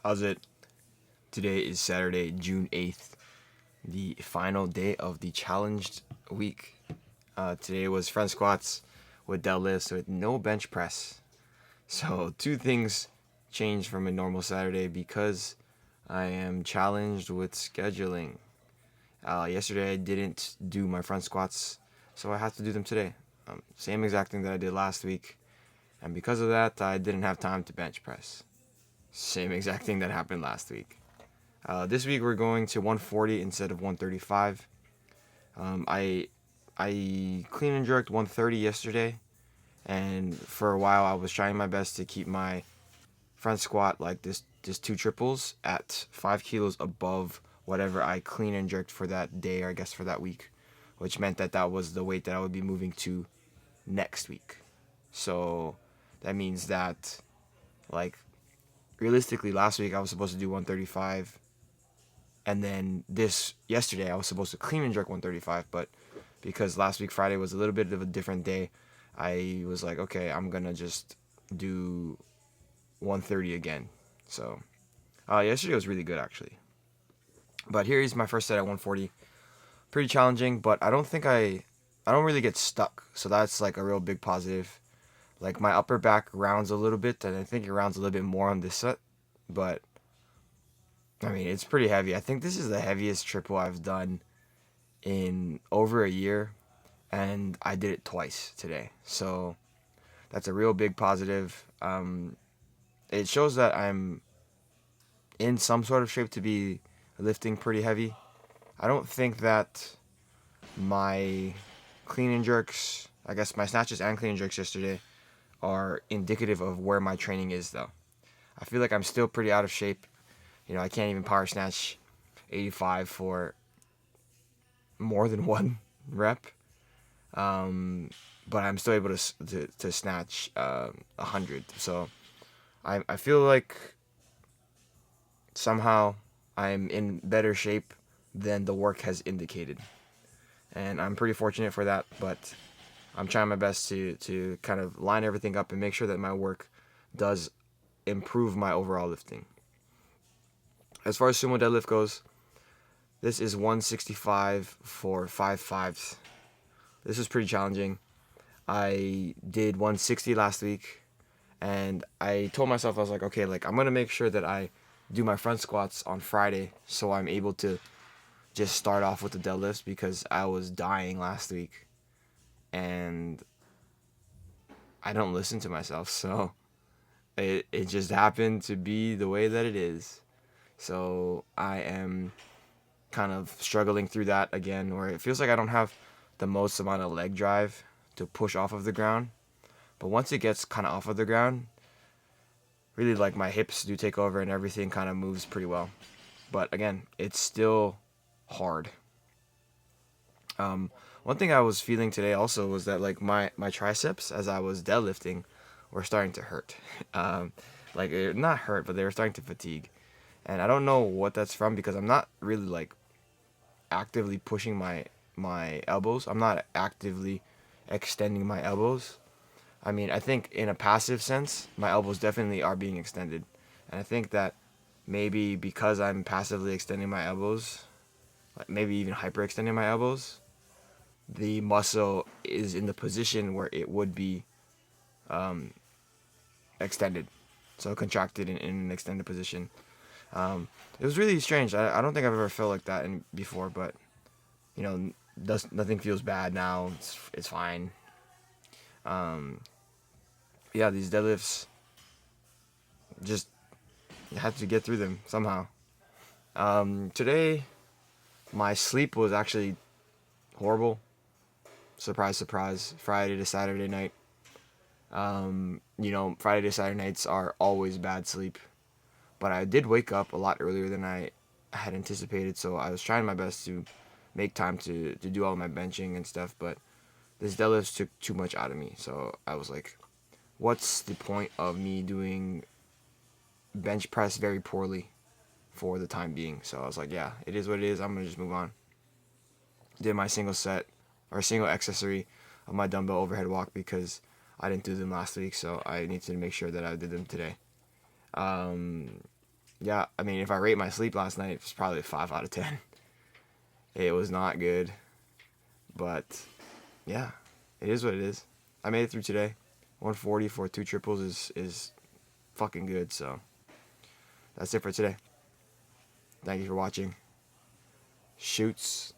How's it? Today is Saturday, June 8th, the final day of the challenged week. Today was front squats with deadlifts with no bench press. So, two things changed from a normal Saturday because I am challenged with scheduling. Yesterday I didn't do my front squats, so I had to do them today. Same exact thing that I did last week. And because of that, I didn't have time to bench press. Same exact thing that happened last week. This week we're going to 140 instead of 135. I clean and jerked 130 yesterday, and for a while I was trying my best to keep my front squat like this, just two triples at 5 kilos above whatever I clean and jerked for that day, or I guess for that week, which meant that that was the weight that I would be moving to next week. So that means that, like, realistically, last week I was supposed to do 135, and then yesterday I was supposed to clean and jerk 135, but because last week Friday was a little bit of a different day, I was like, okay, I'm gonna just do 130 again. So yesterday was really good actually. But here is my first set at 140. Pretty challenging, but I don't really get stuck. So that's like a real big positive. Like my upper back rounds a little bit, and I think it rounds a little bit more on this set. But I mean, it's pretty heavy. I think this is the heaviest triple I've done in over a year, and I did it twice today. So that's a real big positive. It shows that I'm in some sort of shape to be lifting pretty heavy. I don't think that my clean and jerks, I guess my snatches and clean and jerks yesterday, are indicative of where my training is though. I feel like I'm still pretty out of shape. I can't even power snatch 85 for more than one rep. But I'm still able to snatch 100. So I feel like somehow I'm in better shape than the work has indicated, and I'm pretty fortunate for that. But I'm trying my best to kind of line everything up and make sure that my work does improve my overall lifting. As far as sumo deadlift goes, this is 165 for 5 fives. This was pretty challenging. I did 160 last week, and I told myself, I was like, okay, like I'm gonna make sure that I do my front squats on Friday so I'm able to just start off with the deadlifts, because I was dying last week and I don't listen to myself, so it just happened to be the way that it is. So I am kind of struggling through that again, where it feels like I don't have the most amount of leg drive to push off of the ground. But once it gets kind of off of the ground, really, like, my hips do take over and everything kind of moves pretty well. But again, it's still hard. One thing I was feeling today also was that, like, my triceps as I was deadlifting were starting to hurt. Like, not hurt, but they were starting to fatigue. And I don't know what that's from, because I'm not really, like, actively pushing my elbows. I'm not actively extending my elbows. I mean, I think in a passive sense, my elbows definitely are being extended. And I think that maybe because I'm passively extending my elbows, like maybe even hyperextending my elbows, the muscle is in the position where it would be extended. So contracted in an extended position. It was really strange. I don't think I've ever felt like that before, but nothing feels bad now. It's fine. Yeah, these deadlifts, just you have to get through them somehow. Today, my sleep was actually horrible. Surprise, surprise. Friday to Saturday night. Friday to Saturday nights are always bad sleep. But I did wake up a lot earlier than I had anticipated, so I was trying my best to make time to do all my benching and stuff, but this deadlift took too much out of me. So I was like, what's the point of me doing bench press very poorly for the time being? So I was like, yeah, it is what it is. I'm going to just move on. Did my single set, or single accessory of my dumbbell overhead walk, because I didn't do them last week, so I need to make sure that I did them today. yeah, I mean, if I rate my sleep last night, it was probably a 5 out of 10. It was not good, but yeah, it is what it is. I made it through today. 140 for 2 triples is fucking good. So that's it for today. Thank you for watching. Shoots.